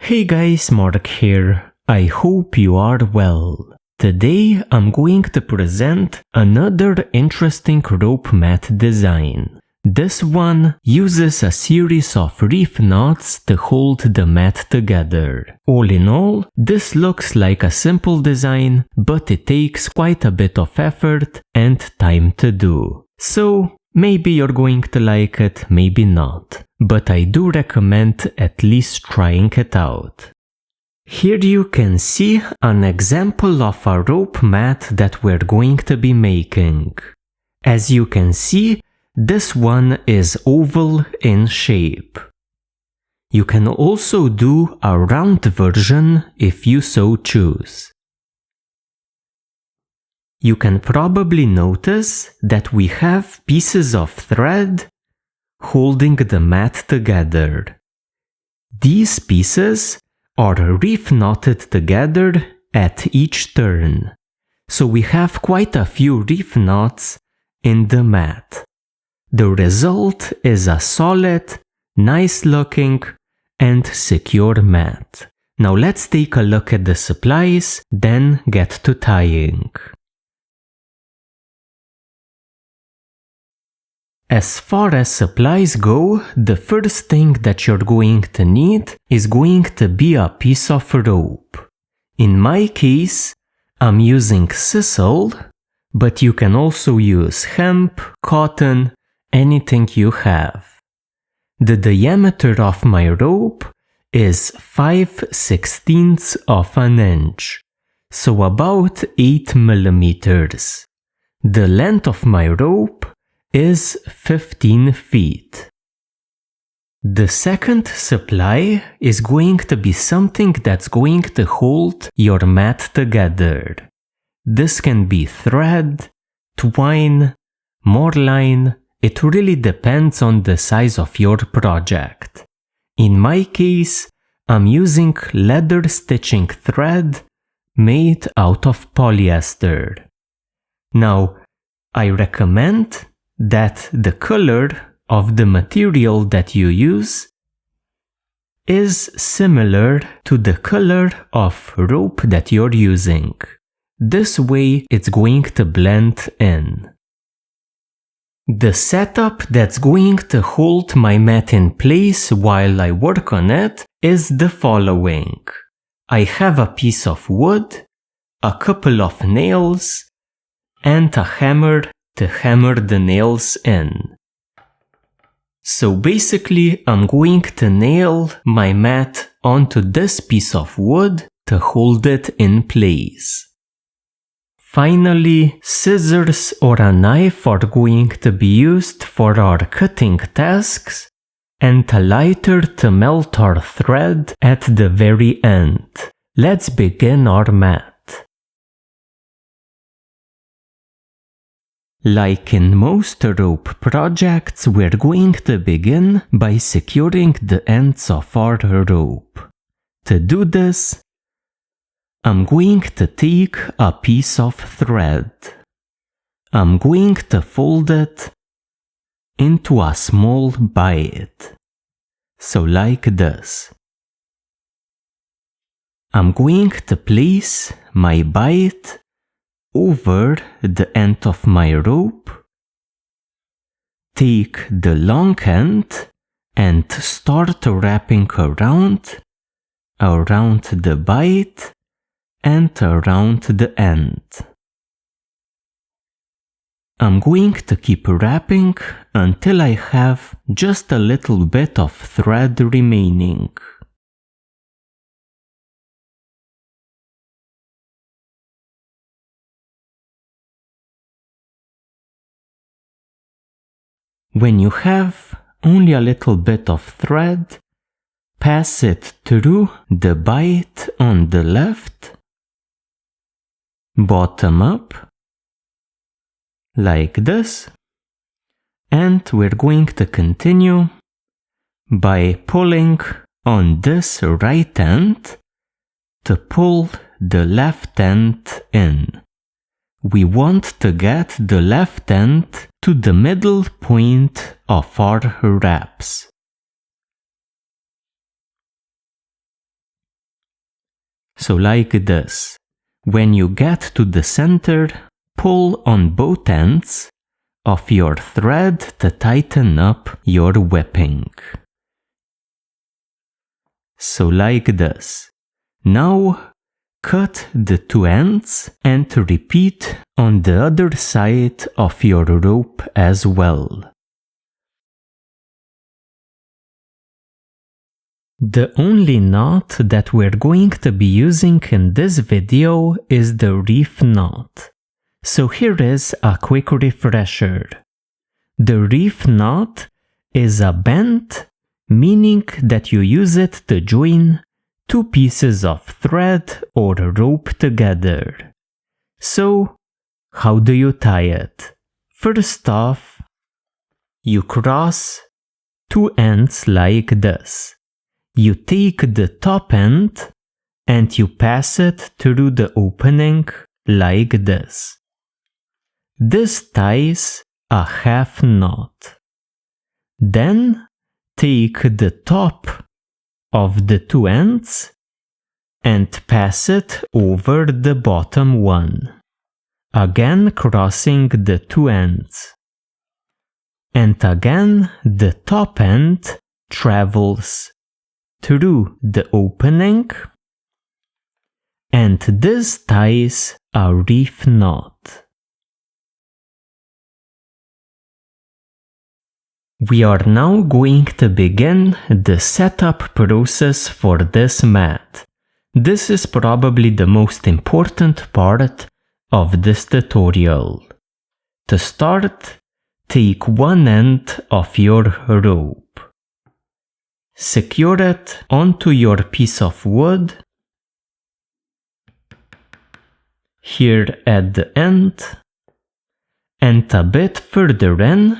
Hey guys, Mark here. I hope you are well. Today I'm going to present another interesting rope mat design. This one uses a series of reef knots to hold the mat together. All in all, this looks like a simple design, but it takes quite a bit of effort and time to do. So, maybe you're going to like it, maybe not. But I do recommend at least trying it out. Here you can see an example of a rope mat that we're going to be making. As you can see, this one is oval in shape. You can also do a round version if you so choose. You can probably notice that we have pieces of thread holding the mat together. These pieces are reef knotted together at each turn, so we have quite a few reef knots in the mat. The result is a solid, nice looking and secure mat. Now let's take a look at the supplies, then get to tying. As far as supplies go, the first thing that you're going to need is going to be a piece of rope. In my case, I'm using sisal, but you can also use hemp, cotton, anything you have. The diameter of my rope is 5/16 of an inch, so about 8 millimeters. The length of my rope is 15 feet. The second supply is going to be something that's going to hold your mat together. This can be thread, twine, more line. It really depends on the size of your project. In my case, I'm using leather stitching thread made out of polyester. Now, I recommend that the color of the material that you use is similar to the color of rope that you're using. This way it's going to blend in. The setup that's going to hold my mat in place while I work on it is the following. I have a piece of wood, a couple of nails, and a hammer to hammer the nails in. So basically, I'm going to nail my mat onto this piece of wood to hold it in place. Finally, scissors or a knife are going to be used for our cutting tasks, and a lighter to melt our thread at the very end. Let's begin our mat. Like in most rope projects, we're going to begin by securing the ends of our rope. To do this, I'm going to take a piece of thread. I'm going to fold it into a small bite. So like this. I'm going to place my bite over the end of my rope, take the long end and start wrapping around the bite and around the end. I'm going to keep wrapping until I have just a little bit of thread remaining. When you have only a little bit of thread, pass it through the bite on the left, bottom up, like this, and we're going to continue by pulling on this right end to pull the left end in. We want to get the left end to the middle point of our wraps. So like this. When you get to the center, pull on both ends of your thread to tighten up your whipping. So like this. Now cut the two ends and repeat on the other side of your rope as well. The only knot that we're going to be using in this video is the reef knot. So here is a quick refresher. The reef knot is a bent, meaning that you use it to join two pieces of thread or rope together. So, how do you tie it? First off, you cross two ends like this. You take the top end and you pass it through the opening like this. This ties a half knot. Then take the top of the two ends and pass it over the bottom one, again crossing the two ends. And again the top end travels through the opening, and this ties a reef knot. We are now going to begin the setup process for this mat. This is probably the most important part of this tutorial. To start, take one end of your rope. Secure it onto your piece of wood, here at the end, and a bit further in.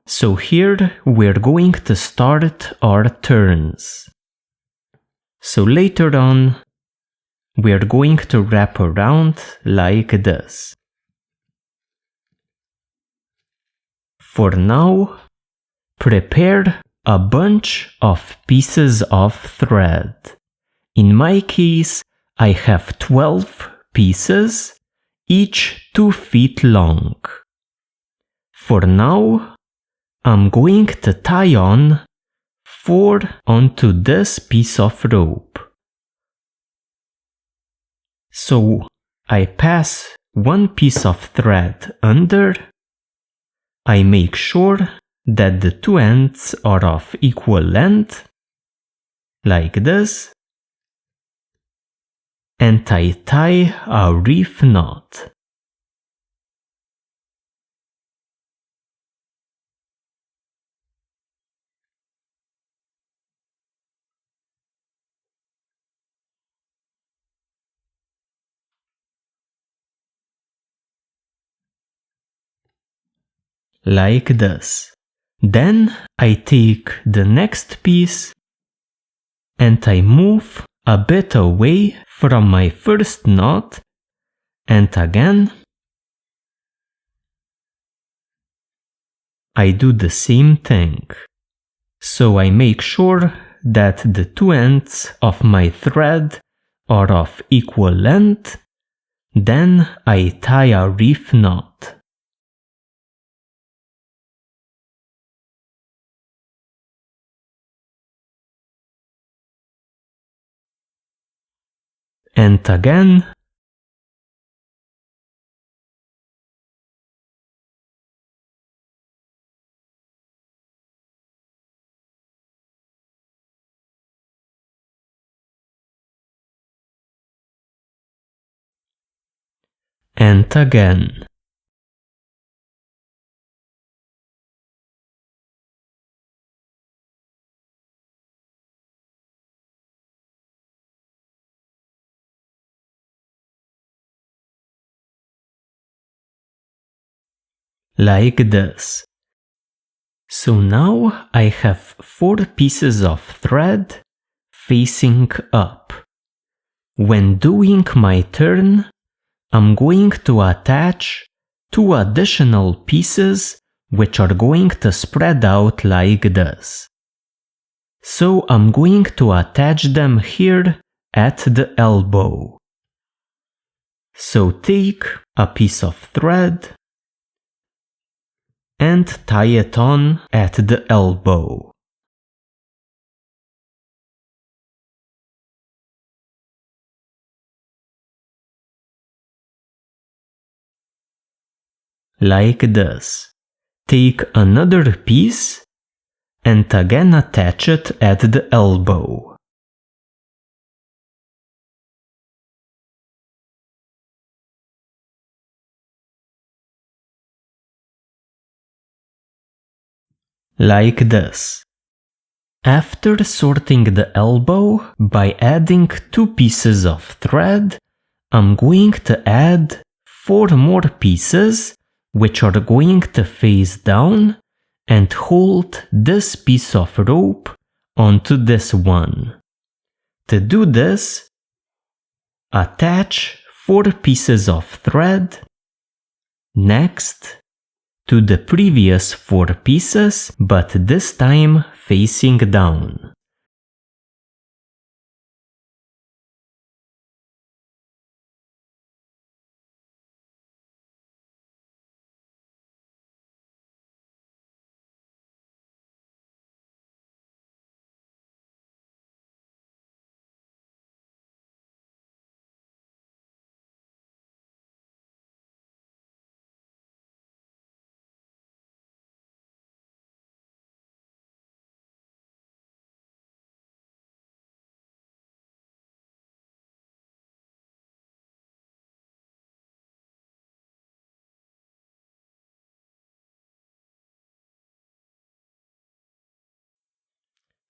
So here we're going to start our turns. So later on, we're going to wrap around like this. For now, prepare a bunch of pieces of thread. In my case, I have 12 pieces, each 2 feet long. For now, I'm going to tie on 4 onto this piece of rope. So I pass one piece of thread under. I make sure that the two ends are of equal length, like this, and I tie a reef knot. Like this. Then I take the next piece and I move a bit away from my first knot, and again I do the same thing. So I make sure that the two ends of my thread are of equal length, then I tie a reef knot. And again, and again. Like this. So now I have 4 pieces of thread facing up. When doing my turn, I'm going to attach 2 additional pieces which are going to spread out like this. So I'm going to attach them here at the elbow. So take a piece of thread and tie it on at the elbow. Like this. Take another piece and again attach it at the elbow. Like this. After sorting the elbow by adding 2 pieces of thread, I'm going to add 4 more pieces which are going to face down and hold this piece of rope onto this one. To do this, attach 4 pieces of thread next to the previous 4 pieces, but this time facing down.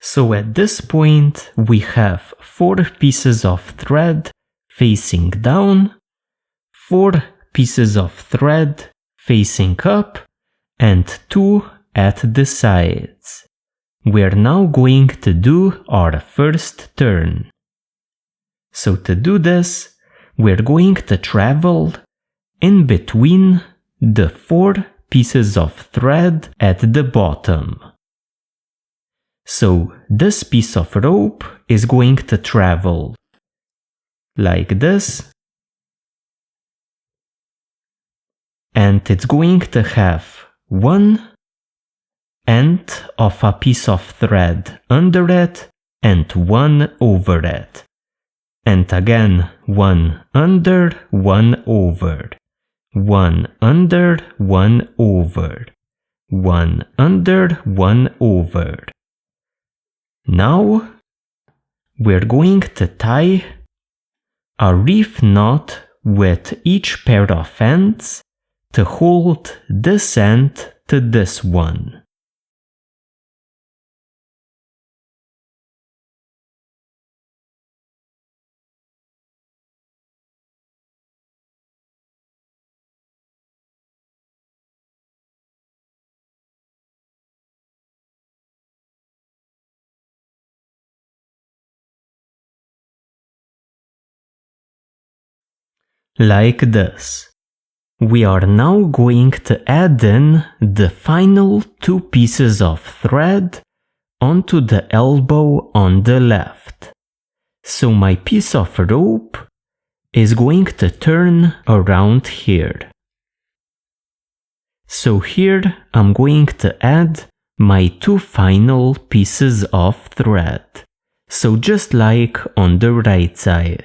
So at this point we have 4 pieces of thread facing down, 4 pieces of thread facing up, and 2 at the sides. We're now going to do our first turn. So to do this, we're going to travel in between the 4 pieces of thread at the bottom. So this piece of rope is going to travel like this, and it's going to have one end of a piece of thread under it and one over it. And again, one under, one over, one under, one over, one under, one over. Now we're going to tie a reef knot with each pair of ends to hold this end to this one. Like this. We are now going to add in the final 2 pieces of thread onto the elbow on the left. So my piece of rope is going to turn around here. So here I'm going to add my 2 final pieces of thread. So just like on the right side.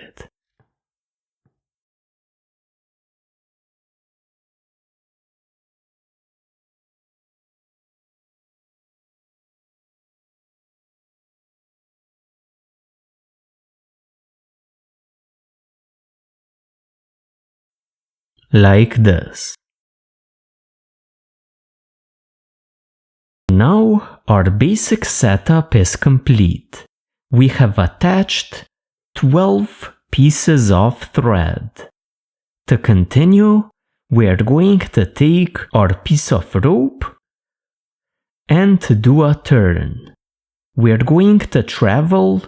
Like this. Now our basic setup is complete. We have attached 12 pieces of thread. To continue, we are going to take our piece of rope and do a turn. We are going to travel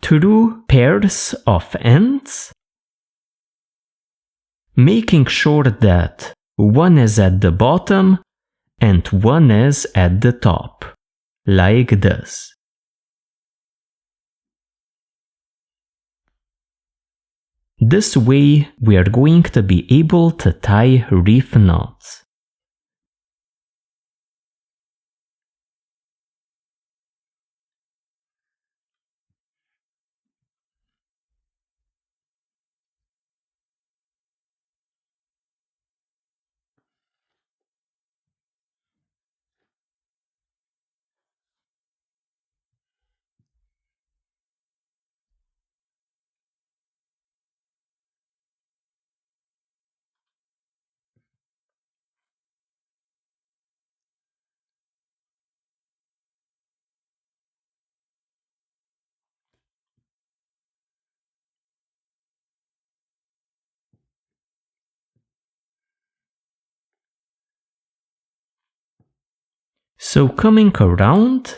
through pairs of ends, making sure that one is at the bottom and one is at the top, like this. This way we are going to be able to tie reef knots. So coming around,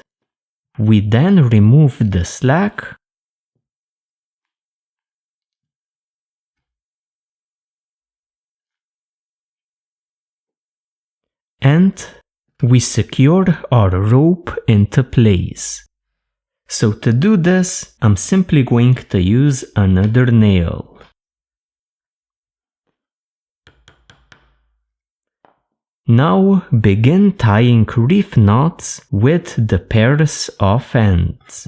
we then remove the slack and we secure our rope into place. So to do this, I'm simply going to use another nail. Now begin tying reef knots with the pairs of ends.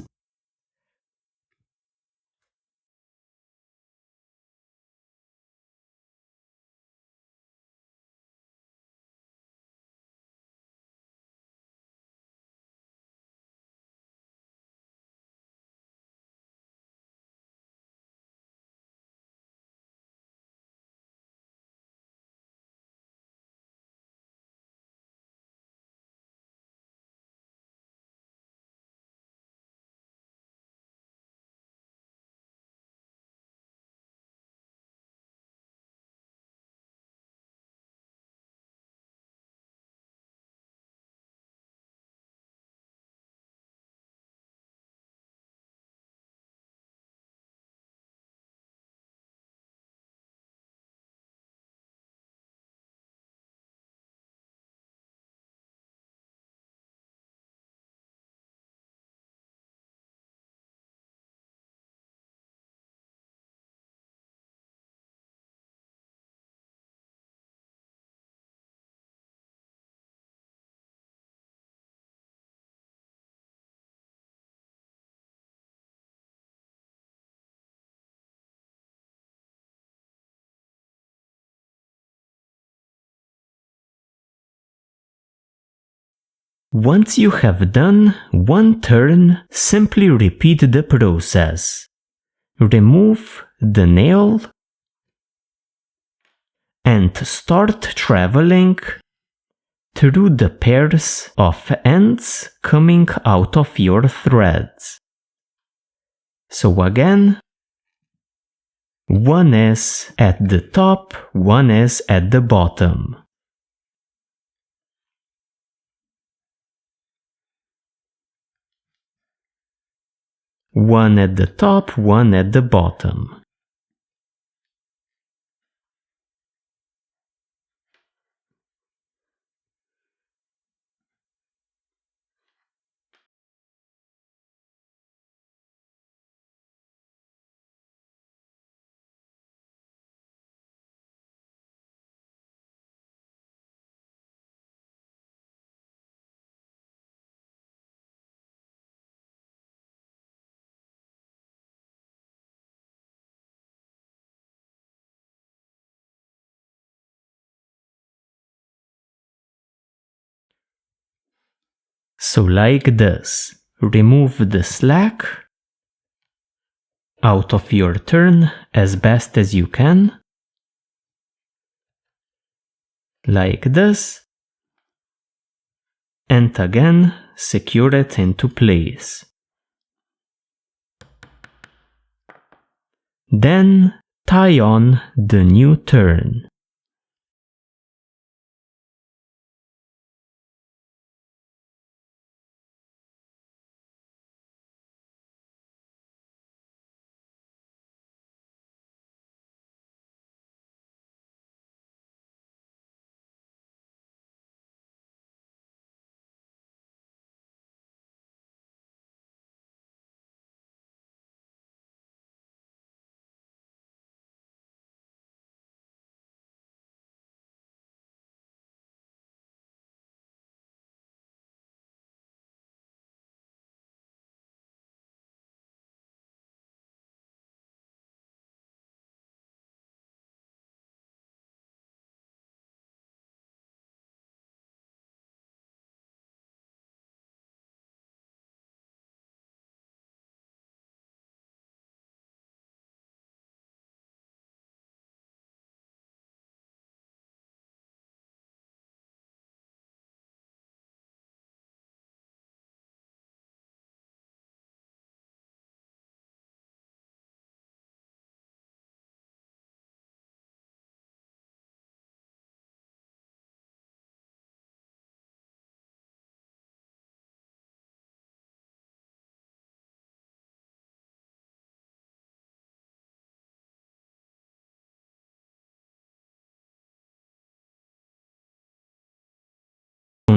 Once you have done one turn, simply repeat the process. Remove the nail and start traveling through the pairs of ends coming out of your threads. So again, one is at the top, one is at the bottom. One at the top, one at the bottom. So like this, remove the slack out of your turn as best as you can. Like this. And again, secure it into place. Then tie on the new turn.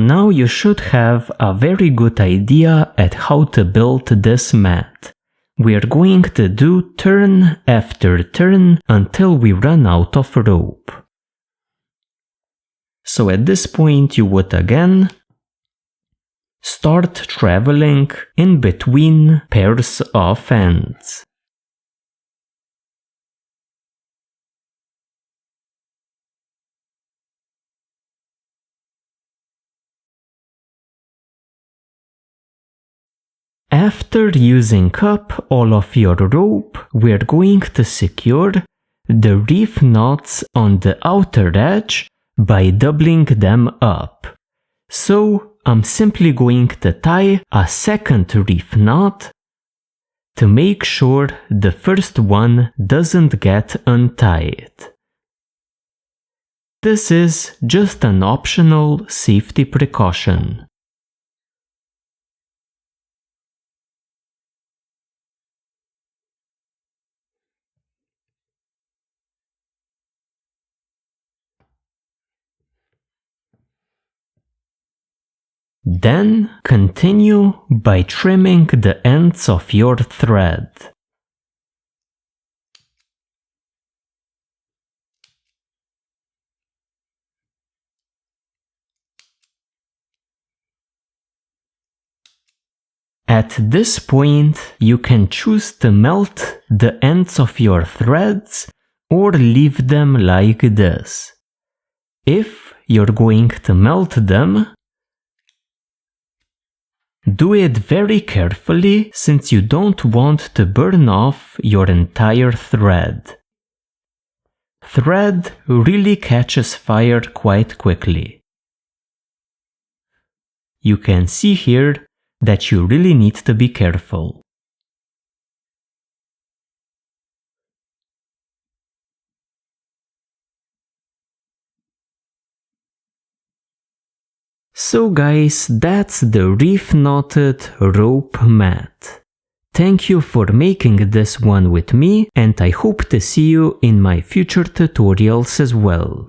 now you should have a very good idea at how to build this mat. We are going to do turn after turn until we run out of rope. So at this point you would again start traveling in between pairs of ends. After using up all of your rope, we are going to secure the reef knots on the outer edge by doubling them up. So I'm simply going to tie a second reef knot to make sure the first one doesn't get untied. This is just an optional safety precaution. Then continue by trimming the ends of your thread. At this point, you can choose to melt the ends of your threads or leave them like this. If you're going to melt them, do it very carefully since you don't want to burn off your entire thread. Thread really catches fire quite quickly. You can see here that you really need to be careful. So guys, that's the reef knotted rope mat. Thank you for making this one with me, and I hope to see you in my future tutorials as well.